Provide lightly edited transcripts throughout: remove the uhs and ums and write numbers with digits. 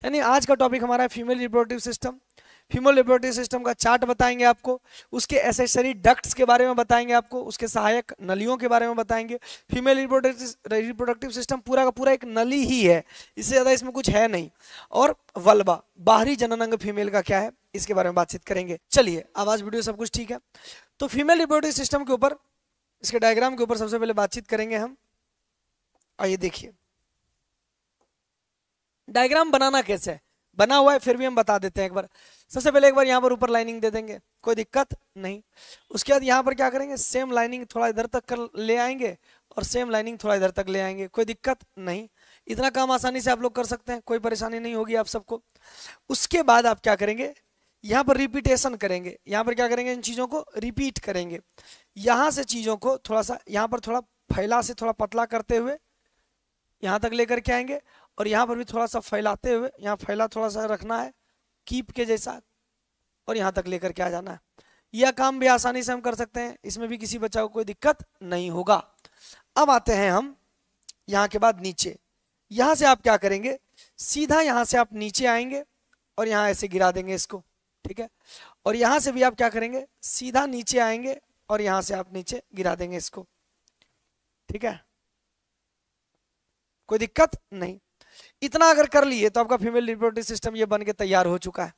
यानी आज का टॉपिक हमारा है female reproductive system. Female reproductive system का चार्ट बताएंगे आपको, उसके एसेसरी डक्ट्स के बारे में बताएंगे आपको, उसके सहायक नलियों के बारे में बताएंगे। फीमेल रिप्रोडक्टिव सिस्टम पूरा का पूरा एक नली ही है, इससे ज़्यादा इसमें कुछ है नहीं। और वल्बा, बाहरी जनन अंग फीमेल का क्या है, इसके बारे में बातचीत करेंगे। चलिए, आवाज़ वीडियो सब कुछ ठीक है। तो फीमेल रिप्रोडक्टिव सिस्टम के ऊपर, इसके डायग्राम के ऊपर सबसे पहले बातचीत करेंगे हम। आइए देखिए डायग्राम बनाना कैसे है, बना हुआ है फिर भी हम बता देते हैं एक बार। सबसे पहले एक बार यहाँ पर ऊपर लाइनिंग दे देंगे, कोई दिक्कत नहीं। उसके बाद यहाँ पर क्या करेंगे, सेम लाइनिंग थोड़ा इधर तक कर ले आएंगे और सेम लाइनिंग थोड़ा इधर तक ले आएंगे, कोई दिक्कत नहीं। इतना काम आसानी से आप लोग कर सकते हैं, कोई परेशानी नहीं होगी आप सबको। उसके बाद आप क्या करेंगे, यहाँ पर रिपीटेशन करेंगे। यहाँ पर क्या करेंगे, इन चीज़ों को रिपीट करेंगे। यहाँ से चीज़ों को थोड़ा सा यहाँ पर थोड़ा फैला से थोड़ा पतला करते हुए यहाँ तक लेकर के आएंगे, और यहाँ पर भी थोड़ा सा फैलाते हुए, यहाँ फैला थोड़ा सा रखना है कीप के जैसा, और यहाँ तक लेकर के आ जाना है। यह काम भी आसानी से हम कर सकते हैं, इसमें भी किसी बच्चा को कोई दिक्कत नहीं होगा। अब आते हैं हम यहाँ के बाद नीचे। यहाँ से आप क्या करेंगे, सीधा यहाँ से आप नीचे आएंगे और यहाँ ऐसे गिरा देंगे इसको, ठीक है। और यहाँ से भी आप क्या करेंगे, सीधा नीचे आएंगे और यहाँ से आप नीचे गिरा देंगे इसको, ठीक है, कोई दिक्कत नहीं। इतना अगर कर लिए तो आपका फीमेल रिप्रोडक्टिव सिस्टम ये बन के तैयार हो चुका है।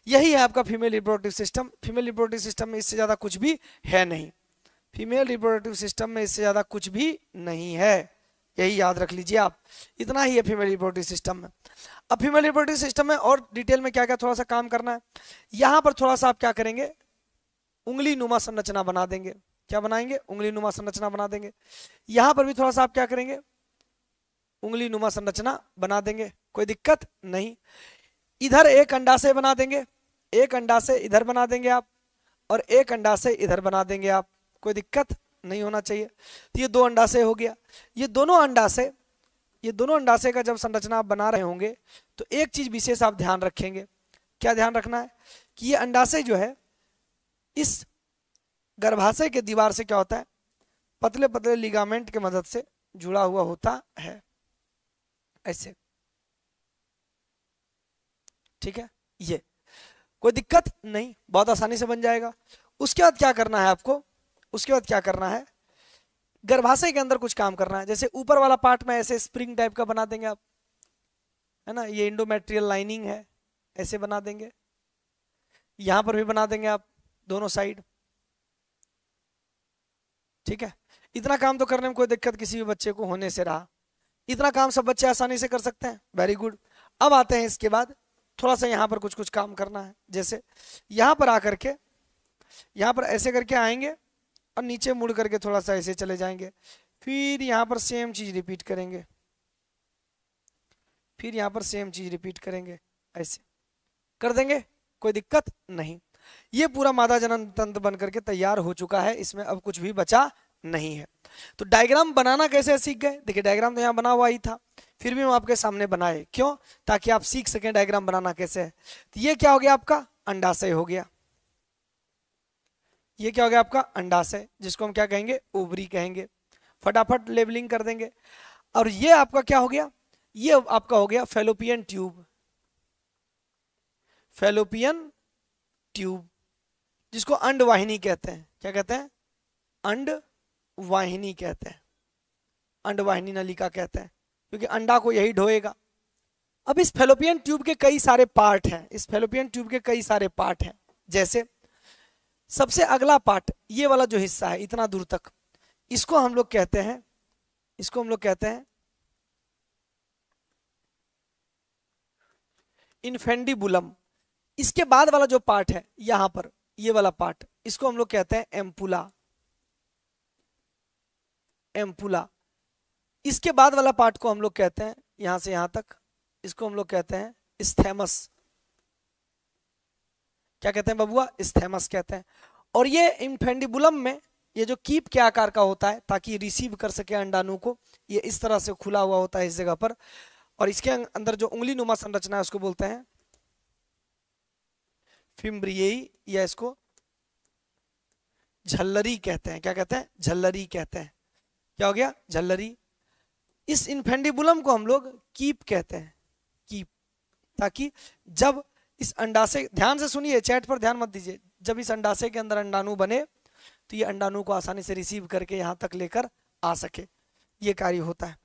यही है आपका female reproductive system. Female reproductive system में इससे ज्यादा कुछ भी है नहीं। फीमेल रिप्रोडक्टिव सिस्टम में इससे ज्यादा कुछ भी नहीं है, यही याद रख लीजिए आप। इतना ही है फीमेल रिप्रोडक्टिव सिस्टम में। अब फीमेल रिप्रोडक्टिव सिस्टम में और डिटेल में क्या क्या थोड़ा सा काम करना है, यहाँ पर थोड़ा सा आप क्या करेंगे, उंगली नुमा संरचना बना देंगे। क्या बनाएंगे, उंगली नुमा संरचना बना देंगे। यहाँ पर भी थोड़ा सा आप क्या करेंगे, उंगली नुमा संरचना बना देंगे, कोई दिक्कत नहीं। इधर एक अंडाशय बना देंगे, एक अंडाशय इधर बना देंगे आप, और एक अंडाशय इधर बना देंगे आप, कोई दिक्कत नहीं होना चाहिए। तो ये दो अंडाशय हो गया। ये दोनों अंडाशय का जब संरचना आप बना रहे होंगे तो एक चीज विशेष आप ध्यान रखेंगे। क्या ध्यान रखना है कि ये अंडाशय जो है इस गर्भाशय के दीवार से क्या होता है, पतले पतले लिगामेंट के मदद से जुड़ा हुआ होता है, ऐसे, ठीक है। ये कोई दिक्कत नहीं, बहुत आसानी से बन जाएगा। उसके बाद क्या करना है आपको, उसके बाद क्या करना है, गर्भाशय के अंदर कुछ काम करना है। जैसे ऊपर वाला पार्ट में ऐसे स्प्रिंग टाइप का बना देंगे आप, है ना, ये इंडोमेट्रियल लाइनिंग है, ऐसे बना देंगे। यहां पर भी बना देंगे आप दोनों साइड, ठीक है। इतना काम तो करने में कोई दिक्कत किसी भी बच्चे को होने से रहा, इतना काम सब बच्चे आसानी से कर सकते हैं, वेरी गुड। अब आते हैं इसके बाद थोड़ा सा यहाँ पर कुछ कुछ काम करना है। जैसे यहाँ पर आकर के, यहाँ पर ऐसे करके आएंगे और नीचे मुड़ करके थोड़ा सा ऐसे चले जाएंगे, फिर यहाँ पर सेम चीज रिपीट करेंगे, फिर यहाँ पर सेम चीज रिपीट करेंगे, ऐसे कर देंगे, कोई दिक्कत नहीं। ये पूरा मादा जनन तंत्र बन करके तैयार हो चुका है, इसमें अब कुछ भी बचा नहीं है। तो डायग्राम बनाना कैसे सीख गए, देखिए डायग्राम तो यहाँ बना हुआ ही था, फिर भी हम आपके सामने बनाए, क्यों, ताकि आप सीख सकें डायग्राम बनाना कैसे है। तो ये क्या हो गया आपका अंडाशय हो गया, ये क्या हो गया आपका अंडाशय, जिसको हम क्या कहेंगे, ओवरी कहेंगे। फटाफट लेबलिंग कर देंगे। और ये आपका क्या हो गया, ये आपका हो गया फेलोपियन ट्यूब, फेलोपियन ट्यूब, जिसको अंडवाहिनी कहते हैं। क्या कहते हैं, अंडवाहिनी कहते हैं, अंडवाहिनी नलिका कहते हैं, क्योंकि अंडा को यही ढोएगा। अब इस फेलोपियन ट्यूब के कई सारे पार्ट हैं, इस फेलोपियन ट्यूब के कई सारे पार्ट हैं। जैसे सबसे अगला पार्ट, ये वाला जो हिस्सा है इतना दूर तक, इसको हम लोग कहते हैं, इसको हम लोग कहते हैं इन्फेंडिबुलम। इसके बाद वाला जो पार्ट है यहां पर, ये वाला पार्ट, इसको हम लोग कहते हैं एम्पुला, एम्पुला। इसके बाद वाला पार्ट को हम लोग कहते हैं, यहां से यहां तक, इसको हम लोग कहते हैं स्थैमस। क्या कहते हैं बबुआ, स्थैमस कहते हैं। और ये इन्फेंडिबुलम में ये जो कीप के आकार का होता है, ताकि रिसीव कर सके अंडाणु को, ये इस तरह से खुला हुआ होता है इस जगह पर। और इसके अंदर जो उंगली नुमा संरचना है उसको बोलते हैं फिम्ब्रियई, या इसको झल्लरी कहते हैं। क्या कहते हैं, झल्लरी कहते हैं। क्या हो गया, झल्लरी। इस इन्फेंडिबुलम को हम लोग कीप कहते हैं, कीप, ताकि जब इस अंडाशय, ध्यान से सुनिए, चैट पर ध्यान मत दीजिए, जब इस अंडाशय के अंदर अंडाणु बने तो ये अंडाणु को आसानी से रिसीव करके यहाँ तक लेकर आ सके, ये कार्य होता है।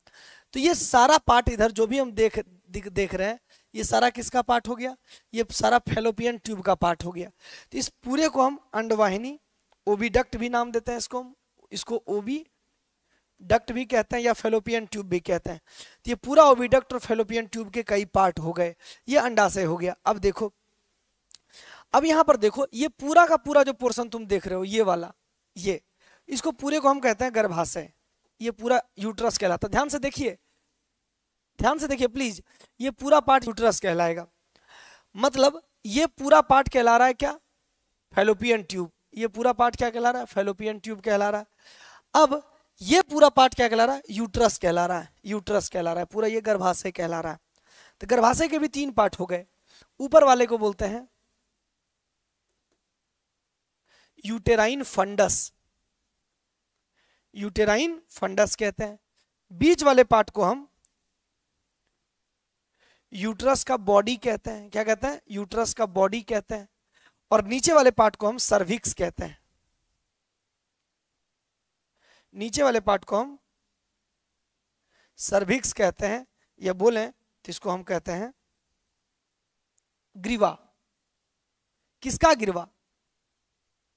तो ये सारा पार्ट इधर जो भी हम देख रहे हैं, ये सारा किसका पार्ट हो गया, ये सारा फैलोपियन ट्यूब का पार्ट हो गया। तो इस पूरे को हम अंडवाहिनी, ओविडक्ट भी नाम देते हैं इसको ओवी डक्ट भी कहते हैं या फैलोपियन ट्यूब भी कहते हैं। तो ये पूरा ओविडक्ट और फैलोपियन ट्यूब के कई पार्ट हो गए, ये अंडाशय हो गया। अब देखो, अब यहां पर देखो, ये पूरा का पूरा जो पोर्शन तुम देख रहे हो, ये वाला, ये इसको पूरे को हम कहते हैं गर्भाशय, ये पूरा यूट्रस कहलाता है। ध्यान से देखिए, ध्यान से देखिए प्लीज, ये पूरा पार्ट यूट्रस कहलाएगा। मतलब ये पूरा पार्ट कहला रहा है क्या, फैलोपियन ट्यूब। ये पूरा पार्ट क्या कहला रहा है, फैलोपियन ट्यूब कहला रहा है। अब ये पूरा पार्ट क्या कहला रहा है, यूट्रस कहला रहा है, यूट्रस कहला रहा है पूरा, ये गर्भाशय कहला रहा है। तो गर्भाशय के भी 3 पार्ट हो गए। ऊपर वाले को बोलते हैं यूटेराइन फंडस, यूटेराइन फंडस कहते हैं। बीच वाले पार्ट को हम यूट्रस का बॉडी कहते हैं। क्या कहते हैं, यूट्रस का बॉडी कहते हैं। और नीचे वाले पार्ट को हम सर्विक्स कहते हैं। नीचे वाले पार्ट को हम सर्विक्स कहते हैं, या बोलें तो इसको हम कहते हैं ग्रीवा। किसका ग्रीवा,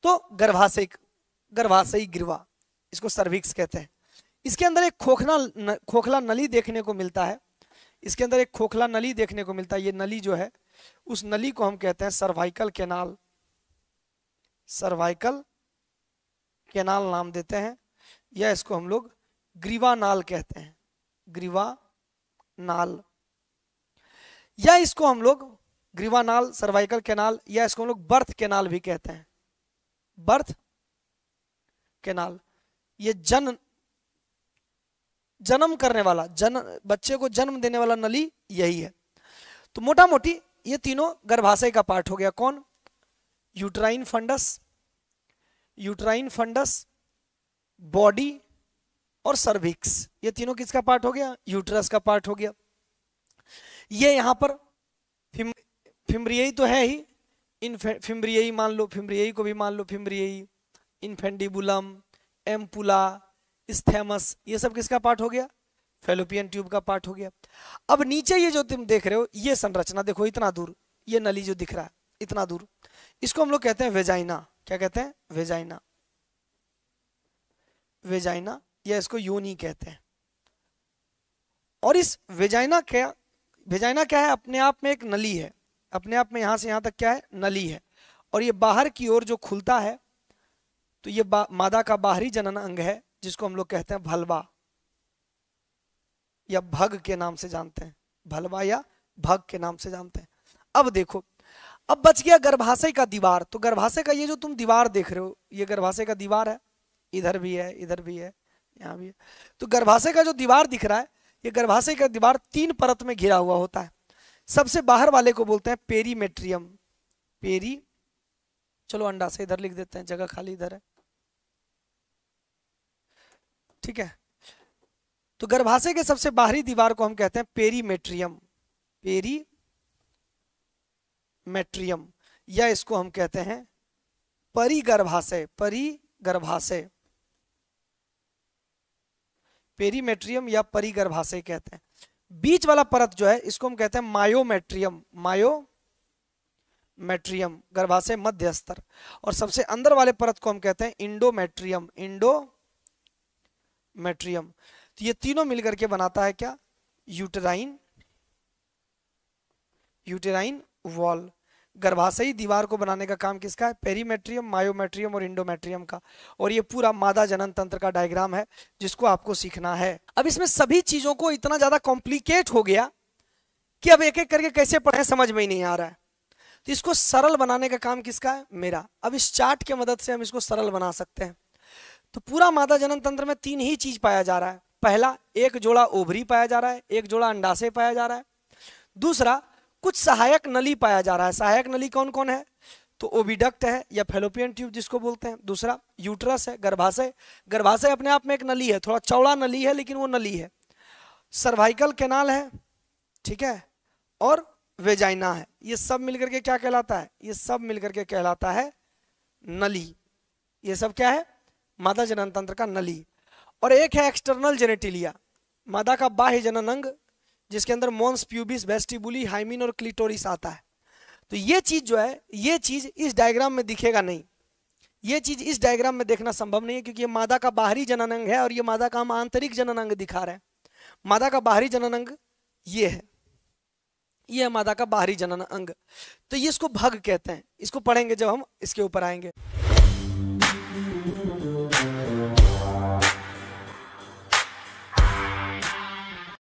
तो गर्भाशयी ग्रीवा, इसको सर्विक्स कहते हैं। इसके अंदर एक खोखला नली देखने को मिलता है। इसके अंदर एक खोखला नली देखने को मिलता है। ये नली जो है, उस नली को हम कहते हैं सर्वाइकल कैनाल, सर्वाइकल कैनाल नाम देते हैं, या इसको हम लोग ग्रीवा नाल कहते हैं, ग्रीवा नाल, या इसको हम लोग ग्रीवा नाल, सर्वाइकल कैनाल, या इसको हम लोग बर्थ कैनाल भी कहते हैं, बर्थ कैनाल। ये जन्म करने वाला, बच्चे को जन्म देने वाला नली यही है। तो मोटा मोटी ये तीनों गर्भाशय का पार्ट हो गया। कौन, uterine fundus, uterine fundus, body और सर्विक्स, ये तीनों किसका पार्ट हो गया, यूट्रस का पार्ट हो गया। ये यहां पर फिम्ब्रियई तो है ही, फिम्ब्रियई मान लो, फिम्ब्रियई को भी मान लो, फिम्ब्रियई, इन्फेंडिबुलम, एम्पुला, स्थैमस, ये सब किसका पार्ट हो गया, फैलोपियन ट्यूब का पार्ट हो गया। अब नीचे ये जो तुम देख रहे हो, ये संरचना देखो, इतना दूर ये नली जो दिख रहा है, इतना दूर, इसको हम लोग कहते हैं वेजाइना। क्या कहते हैं, वेजाइना, वेजाइना, या इसको योनि कहते हैं। और इस वेजाइना क्या है, अपने आप में एक नली है, अपने आप में यहां से यहां तक क्या है, नली है। और ये बाहर की ओर जो खुलता है, तो ये मादा का बाहरी जनन अंग है, जिसको हम लोग कहते हैं भलवा या भग के नाम से जानते हैं, भलवा या भग के नाम से जानते हैं। अब देखो, अब बच गया गर्भाशय का दीवार। तो गर्भाशय का ये जो तुम दीवार देख रहे हो, ये गर्भाशय का दीवार है, इधर भी है, इधर भी है, यहाँ भी है। तो गर्भाशय का जो दीवार दिख रहा है, ये गर्भाशय का दीवार 3 परत में घिरा हुआ होता है। सबसे बाहर वाले को बोलते हैं पेरीमेट्रियम, चलो अंडाशय इधर लिख देते हैं, जगह खाली इधर है, ठीक है। तो गर्भाशय के सबसे बाहरी दीवार को हम कहते हैं पेरीमेट्रियम, पेरीमेट्रियम, या इसको हम कहते हैं परिगर्भाशय, परिगर्भाशय, पेरीमेट्रियम या परिगर्भाशय कहते हैं। बीच वाला परत जो है, इसको हम कहते हैं मायोमेट्रियम, मायोमेट्रियम, गर्भाशय मध्य स्तर। और सबसे अंदर वाले परत को हम कहते हैं इंडोमेट्रियम, इंडोमेट्रियम। तो ये तीनों मिलकर के बनाता है क्या, यूटेराइन वॉल। गर्भाशयी दीवार को बनाने का काम किसका है, पेरीमेट्रियम, मायोमेट्रियम और इंडोमेट्रियम का। और ये पूरा मादा जनन तंत्र का डायग्राम है, जिसको आपको सीखना है। अब इसमें सभी चीजों को इतना ज्यादा कॉम्प्लिकेट हो गया कि अब एक एक करके कैसे पढ़े समझ में ही नहीं आ रहा है। तो इसको सरल बनाने का काम किसका है, मेरा। अब इस चार्ट की मदद से हम इसको सरल बना सकते हैं। तो पूरा मादा जनन तंत्र में 3 ही चीज पाया जा रहा है। पहला, एक जोड़ा ओवरी पाया जा रहा है, एक जोड़ा अंडाशय पाया जा रहा है। दूसरा, कुछ सहायक नली पाया जा रहा है। सहायक नली कौन कौन है, तो ओविडक्ट है या फैलोपियन ट्यूब जिसको बोलते हैं। दूसरा यूट्रस है, गर्भाशय, गर्भाशय अपने आप में एक नली है, थोड़ा चौड़ा नली है लेकिन वो नली है। सर्वाइकल कैनाल है, ठीक है, और वेजाइना है। ये सब मिलकर के क्या कहलाता है? ये सब मिलकर के कहलाता है नली। ये सब क्या है? मादा जनन तंत्र का नली। और एक है एक्सटर्नल जेनेटिलिया, मादा का बाह्य जनन अंग, जिसके अंदर मोन्स, प्यूबिस, वेस्टिबुली, हाइमिन और क्लिटोरिस आता है। तो ये चीज जो है, ये चीज इस डायग्राम में दिखेगा नहीं, ये चीज इस डायग्राम में देखना संभव नहीं है, क्योंकि ये मादा का बाहरी जनन अंग है और ये मादा का हम आंतरिक जनन अंग दिखा रहे हैं। मादा का बाहरी जनन अंग ये है, ये है मादा का बाहरी जनन अंग। तो ये इसको भग कहते हैं, इसको पढ़ेंगे जब हम इसके ऊपर आएंगे।